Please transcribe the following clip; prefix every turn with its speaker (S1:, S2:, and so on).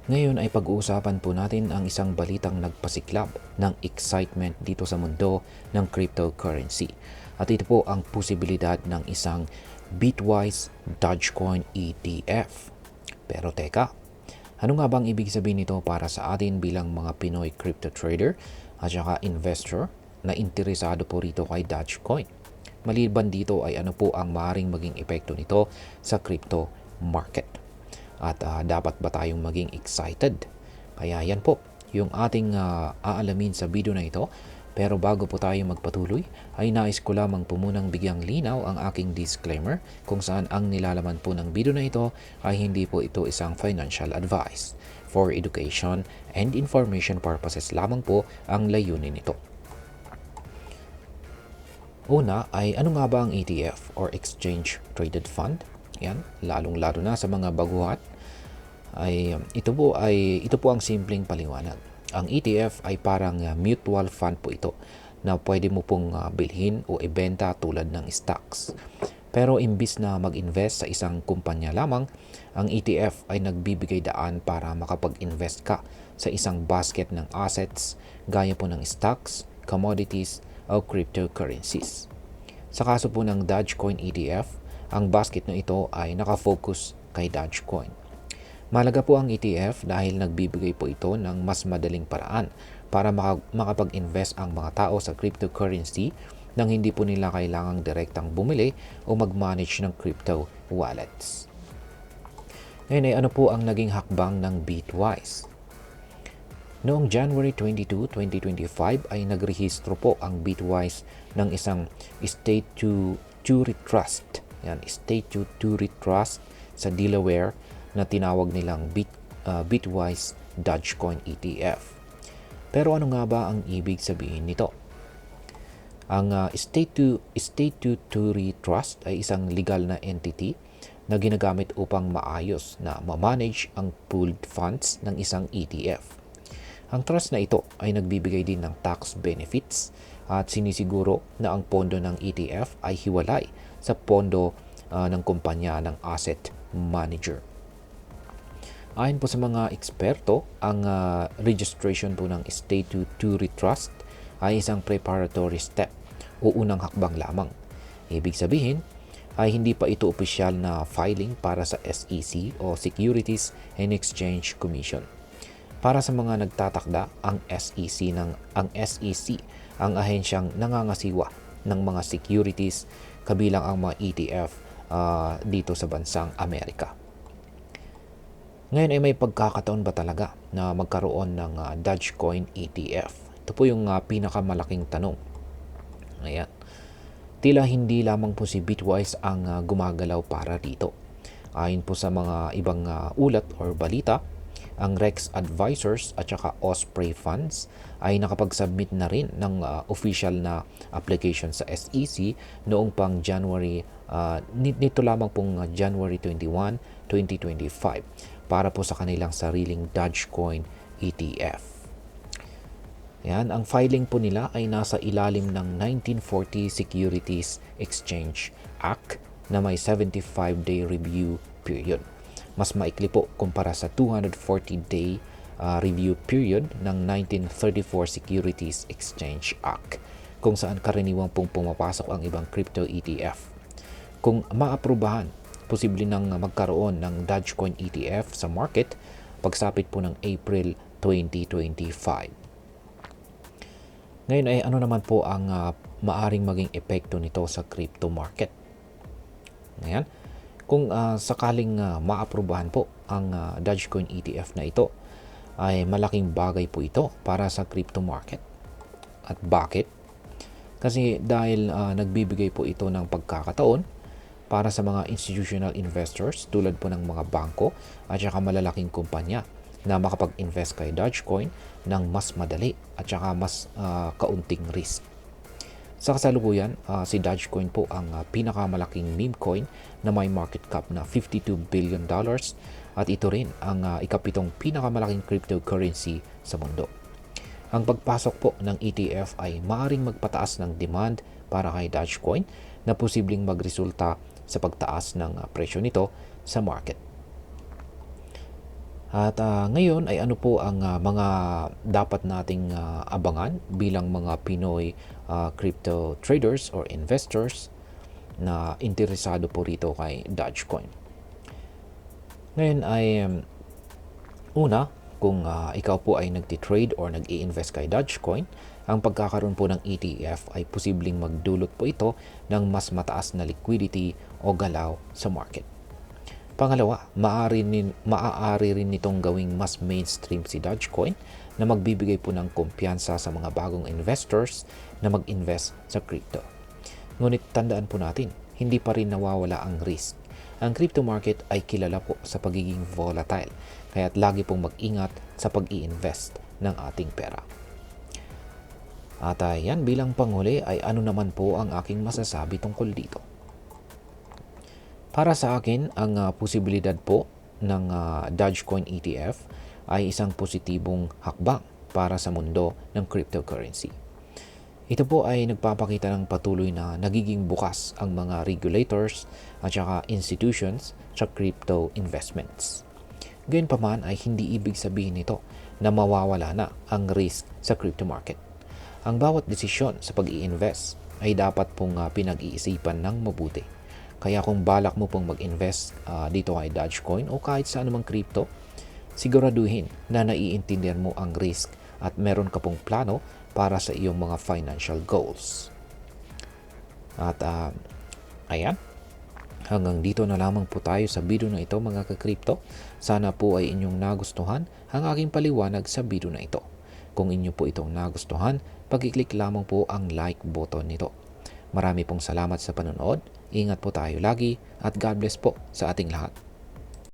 S1: Ngayon ay pag-uusapan po natin ang isang balitang nagpasiklab ng excitement dito sa mundo ng cryptocurrency. At ito po ang posibilidad ng isang Bitwise Dogecoin ETF. Pero teka, ano nga bang ibig sabihin nito para sa atin bilang mga Pinoy crypto trader at saka investor na interesado po rito kay Dogecoin? Maliban dito ay ano po ang maaaring maging epekto nito sa crypto market? At dapat ba tayong maging excited? Kaya yan po yung ating aalamin sa video na ito. Pero bago po tayo magpatuloy, ay nais ko lamang po munang bigyang linaw ang aking disclaimer kung saan ang nilalaman po ng video na ito ay hindi po ito isang financial advice. For education and information purposes lamang po ang layunin nito. Una ay ano nga ba ang ETF or Exchange Traded Fund? Yan, lalong-lalo na sa mga baguhat ay ito po ang simpleng paliwanag. Ang ETF ay parang mutual fund po ito na pwede mo pong bilhin o ibenta tulad ng stocks. Pero imbis na mag-invest sa isang kumpanya lamang, ang ETF ay nagbibigay daan para makapag-invest ka sa isang basket ng assets gaya po ng stocks, commodities o cryptocurrencies. Sa kaso po ng Dogecoin ETF, ang basket na ito ay nakafocus kay Dogecoin. Mahalaga po ang ETF dahil nagbibigay po ito ng mas madaling paraan para makapag-invest ang mga tao sa cryptocurrency nang hindi po nila kailangang direktang bumili o mag-manage ng crypto wallets. Ngayon ay ano po ang naging hakbang ng Bitwise? Noong January 22, 2025 ay nagrehistro po ang Bitwise ng isang State Security Trust. Yan, State Security Trust sa Delaware na tinawag nilang Bitwise Dogecoin ETF. Pero ano nga ba ang ibig sabihin nito? Ang State Security Trust ay isang legal na entity na ginagamit upang maayos na ma-manage ang pooled funds ng isang ETF. Ang trust na ito ay nagbibigay din ng tax benefits at sinisiguro na ang pondo ng ETF ay hiwalay sa pondo ng kumpanya ng asset manager. Ayon po sa mga eksperto, ang registration po ng State Security Trust ay isang preparatory step o unang hakbang lamang. Ibig sabihin ay hindi pa ito opisyal na filing para sa SEC o Securities and Exchange Commission. Para sa mga nagtatakda, ang SEC ang ahensyang nangangasiwa ng mga securities kabilang ang mga ETF dito sa bansang Amerika. Ngayon ay may pagkakataon ba talaga na magkaroon ng Dogecoin ETF? Ito po yung pinakamalaking tanong. Ayan. Tila hindi lamang po si Bitwise ang gumagalaw para dito. Ayon po sa mga ibang ulat or balita, ang Rex Advisors at saka Osprey Funds ay nakapag-submit na rin ng official na application sa SEC noong pang January, nito lamang pong January 21, 2025 para po sa kanilang sariling Dogecoin ETF. Yan, ang filing po nila ay nasa ilalim ng 1940 Securities Exchange Act na may 75-day review period. Mas maikli po kumpara sa 240-day review period ng 1934 Securities Exchange Act kung saan karaniwang pong pumapasok ang ibang crypto ETF. Kung maaprubahan, posible nang magkaroon ng Dogecoin ETF sa market pagsapit po ng April 2025. Ngayon ay ano naman po ang maaring maging epekto nito sa crypto market? Ngayon, kung sakaling maaprubahan po ang Dogecoin ETF na ito, ay malaking bagay po ito para sa crypto market. At bakit? Kasi dahil nagbibigay po ito ng pagkakataon para sa mga institutional investors tulad po ng mga bangko at saka malalaking kumpanya na makapag-invest kay Dogecoin ng mas madali at saka mas kaunting risk. Sa kasalukuyan, si Dogecoin po ang pinakamalaking meme coin na may market cap na $52 billion at ito rin ang ikapitong pinakamalaking cryptocurrency sa mundo. Ang pagpasok po ng ETF ay maaaring magpataas ng demand para kay Dogecoin na posibleng magresulta sa pagtaas ng presyo nito sa market. At ngayon ay ano po ang mga dapat nating abangan bilang mga Pinoy crypto traders or investors na interesado po rito kay Dogecoin. Ngayon ay una, kung ikaw po ay nagtitrade or nag-i-invest kay Dogecoin, ang pagkakaroon po ng ETF ay posibleng magdulot po ito ng mas mataas na liquidity o galaw sa market. Pangalawa, maaari rin nitong gawing mas mainstream si Dogecoin na magbibigay po ng kumpiyansa sa mga bagong investors na mag-invest sa crypto. Ngunit tandaan po natin, hindi pa rin nawawala ang risk. Ang crypto market ay kilala po sa pagiging volatile, kaya't lagi pong mag-ingat sa pag-i-invest ng ating pera. At yan, bilang panghuli ay ano naman po ang aking masasabi tungkol dito. Para sa akin, ang posibilidad po ng Dogecoin ETF ay isang positibong hakbang para sa mundo ng cryptocurrency. Ito po ay nagpapakita ng patuloy na nagiging bukas ang mga regulators at saka institutions sa crypto investments. Gayunpaman ay hindi ibig sabihin nito na mawawala na ang risk sa crypto market. Ang bawat desisyon sa pag-i-invest ay dapat pong pinag-iisipan ng mabuti. Kaya kung balak mo pong mag-invest dito kay Dogecoin o kahit sa anumang crypto, siguraduhin na naiintindihan mo ang risk at meron ka pong plano para sa iyong mga financial goals. At ayan, hanggang dito na lamang po tayo sa video na ito mga ka-crypto. Sana po ay inyong nagustuhan ang aking paliwanag sa video na ito. Kung inyo po itong nagustuhan, pag-i-click lamang po ang like button nito. Marami pong salamat sa panonood. Ingat po tayo lagi at God bless po sa ating lahat.